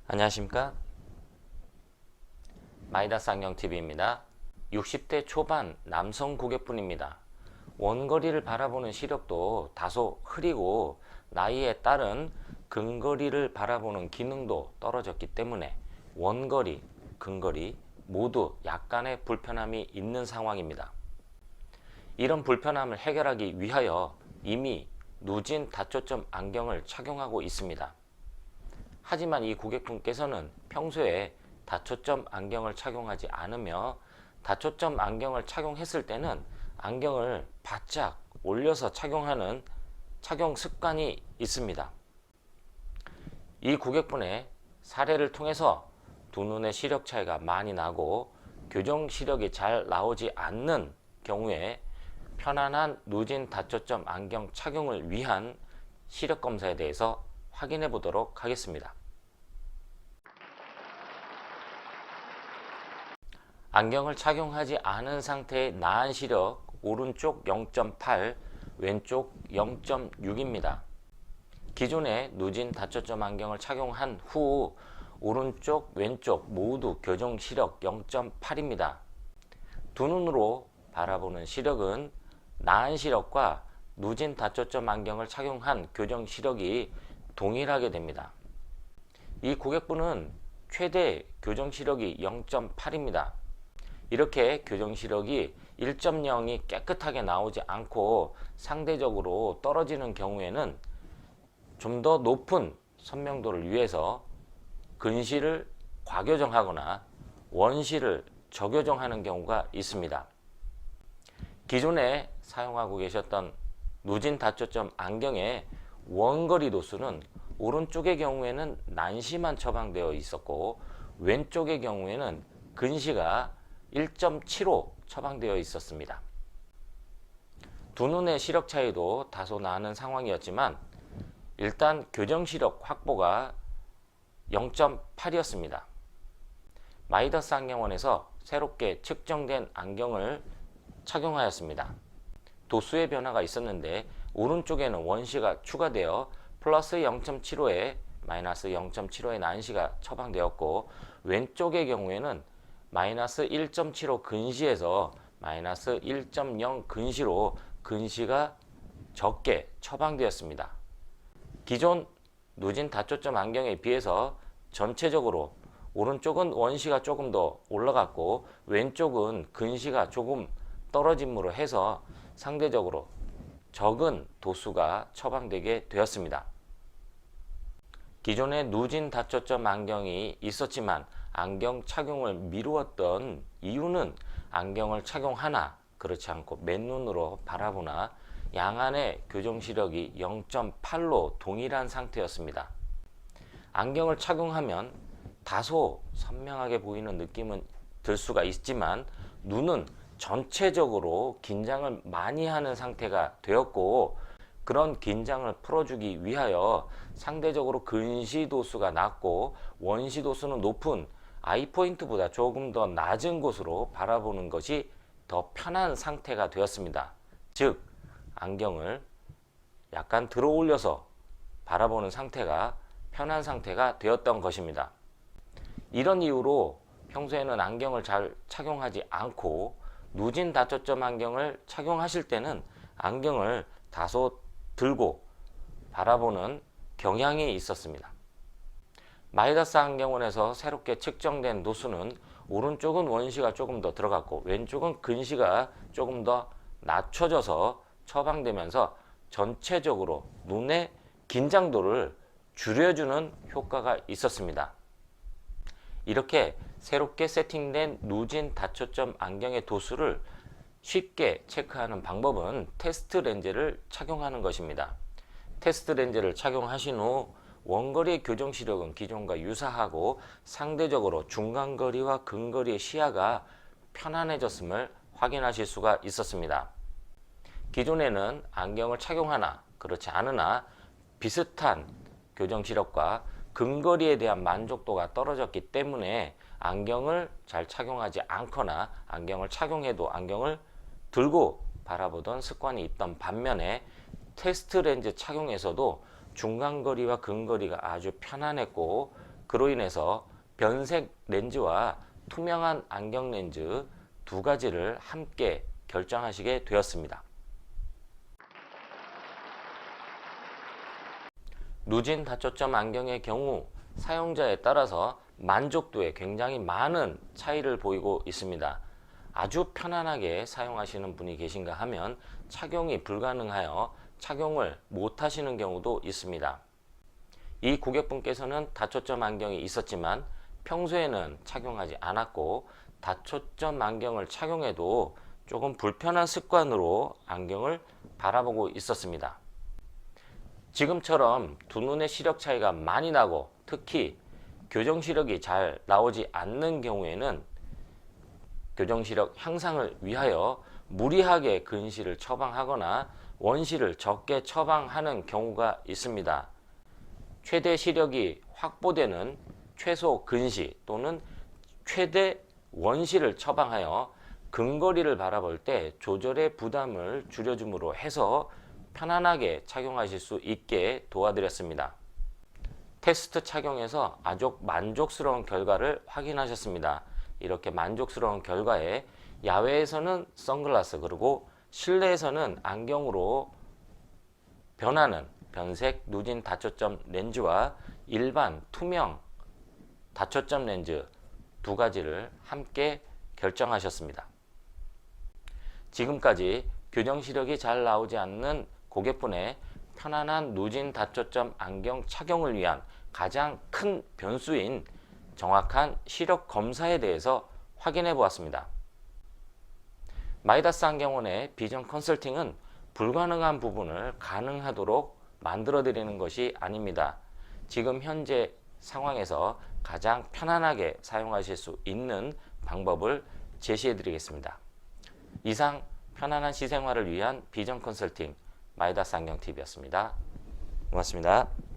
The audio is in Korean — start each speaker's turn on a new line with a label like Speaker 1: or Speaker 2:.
Speaker 1: 안녕하십니까? 마이다스 안경TV입니다. 60대 초반 남성 고객분입니다. 원거리를 바라보는 시력도 다소 흐리고 나이에 따른 근거리를 바라보는 기능도 떨어졌기 때문에 원거리, 근거리 모두 약간의 불편함이 있는 상황입니다. 이런 불편함을 해결하기 위하여 이미 누진 다초점 안경을 착용하고 있습니다. 하지만 이 고객분께서는 평소에 다초점 안경을 착용하지 않으며 다초점 안경을 착용했을 때는 안경을 바짝 올려서 착용하는 착용 습관이 있습니다. 이 고객분의 사례를 통해서 두 눈의 시력 차이가 많이 나고 교정 시력이 잘 나오지 않는 경우에 편안한 누진 다초점 안경 착용을 위한 시력 검사에 대해서 확인해 보도록 하겠습니다. 안경을 착용하지 않은 상태의 나은 시력 오른쪽 0.8, 왼쪽 0.6입니다. 기존의 누진 다초점 안경을 착용한 후 오른쪽, 왼쪽 모두 교정 시력 0.8입니다. 두 눈으로 바라보는 시력은 나은 시력과 누진 다초점 안경을 착용한 교정 시력이 동일하게 됩니다. 이 고객분은 최대 교정 시력이 0.8입니다. 이렇게 교정 시력이 1.0이 깨끗하게 나오지 않고 상대적으로 떨어지는 경우에는 좀 더 높은 선명도를 위해서 근시를 과교정하거나 원시를 저교정하는 경우가 있습니다. 기존에 사용하고 계셨던 누진 다초점 안경의 원거리 도수는 오른쪽의 경우에는 난시만 처방되어 있었고 왼쪽의 경우에는 근시가 1.75 처방되어 있었습니다. 두 눈의 시력 차이도 다소 나는 상황이었지만 일단 교정 시력 확보가 0.8이었습니다. 마이다스 안경원에서 새롭게 측정된 안경을 착용하였습니다. 도수의 변화가 있었는데 오른쪽에는 원시가 추가되어 플러스 0.75에 마이너스 0.75의 난시가 처방되었고 왼쪽의 경우에는 마이너스 1.75 근시에서 마이너스 1.0 근시로 근시가 적게 처방되었습니다. 기존 누진 다초점 안경에 비해서 전체적으로 오른쪽은 원시가 조금 더 올라갔고 왼쪽은 근시가 조금 떨어짐으로 해서 상대적으로 적은 도수가 처방되게 되었습니다. 기존의 누진 다초점 안경이 있었지만 안경 착용을 미루었던 이유는 안경을 착용하나 그렇지 않고 맨눈으로 바라보나 양안의 교정 시력이 0.8로 동일한 상태였습니다. 안경을 착용하면 다소 선명하게 보이는 느낌은 들 수가 있지만 눈은 전체적으로 긴장을 많이 하는 상태가 되었고 그런 긴장을 풀어주기 위하여 상대적으로 근시 도수가 낮고 원시 도수는 높은 아이포인트보다 조금 더 낮은 곳으로 바라보는 것이 더 편한 상태가 되었습니다. 즉 안경을 약간 들어 올려서 바라보는 상태가 편한 상태가 되었던 것입니다. 이런 이유로 평소에는 안경을 잘 착용하지 않고 누진 다초점 안경을 착용하실 때는 안경을 다소 들고 바라보는 경향이 있었습니다. 마이다스 안경원에서 새롭게 측정된 도수는 오른쪽은 원시가 조금 더 들어갔고 왼쪽은 근시가 조금 더 낮춰져서 처방되면서 전체적으로 눈의 긴장도를 줄여주는 효과가 있었습니다. 이렇게 새롭게 세팅된 누진 다초점 안경의 도수를 쉽게 체크하는 방법은 테스트 렌즈를 착용하는 것입니다. 테스트 렌즈를 착용하신 후 원거리의 교정 시력은 기존과 유사하고 상대적으로 중간거리와 근거리의 시야가 편안해졌음을 확인하실 수가 있었습니다. 기존에는 안경을 착용하나 그렇지 않으나 비슷한 교정 시력과 근거리에 대한 만족도가 떨어졌기 때문에 안경을 잘 착용하지 않거나 안경을 착용해도 안경을 들고 바라보던 습관이 있던 반면에 테스트 렌즈 착용에서도 중간거리와 근거리가 아주 편안했고 그로 인해서 변색 렌즈와 투명한 안경 렌즈 두 가지를 함께 결정하시게 되었습니다. 누진 다초점 안경의 경우 사용자에 따라서 만족도에 굉장히 많은 차이를 보이고 있습니다. 아주 편안하게 사용하시는 분이 계신가 하면 착용이 불가능하여 착용을 못 하시는 경우도 있습니다. 이 고객분께서는 다초점 안경이 있었지만 평소에는 착용하지 않았고 다초점 안경을 착용해도 조금 불편한 습관으로 안경을 바라보고 있었습니다. 지금처럼 두 눈의 시력 차이가 많이 나고 특히 교정 시력이 잘 나오지 않는 경우에는 교정 시력 향상을 위하여 무리하게 근시를 처방하거나 원시를 적게 처방하는 경우가 있습니다. 최대 시력이 확보되는 최소 근시 또는 최대 원시를 처방하여 근거리를 바라볼 때 조절의 부담을 줄여줌으로 해서 편안하게 착용하실 수 있게 도와드렸습니다. 테스트 착용에서 아주 만족스러운 결과를 확인하셨습니다. 이렇게 만족스러운 결과에 야외에서는 선글라스 그리고 실내에서는 안경으로 변하는 변색 누진 다초점 렌즈와 일반 투명 다초점 렌즈 두 가지를 함께 결정하셨습니다. 지금까지 교정 시력이 잘 나오지 않는 고객분의 편안한 누진 다초점 안경 착용을 위한 가장 큰 변수인 정확한 시력 검사에 대해서 확인해 보았습니다. 마이다스 안경원의 비전 컨설팅은 불가능한 부분을 가능하도록 만들어 드리는 것이 아닙니다. 지금 현재 상황에서 가장 편안하게 사용하실 수 있는 방법을 제시해 드리겠습니다. 이상 편안한 시생활을 위한 비전 컨설팅 마이다스 안경TV였습니다. 고맙습니다.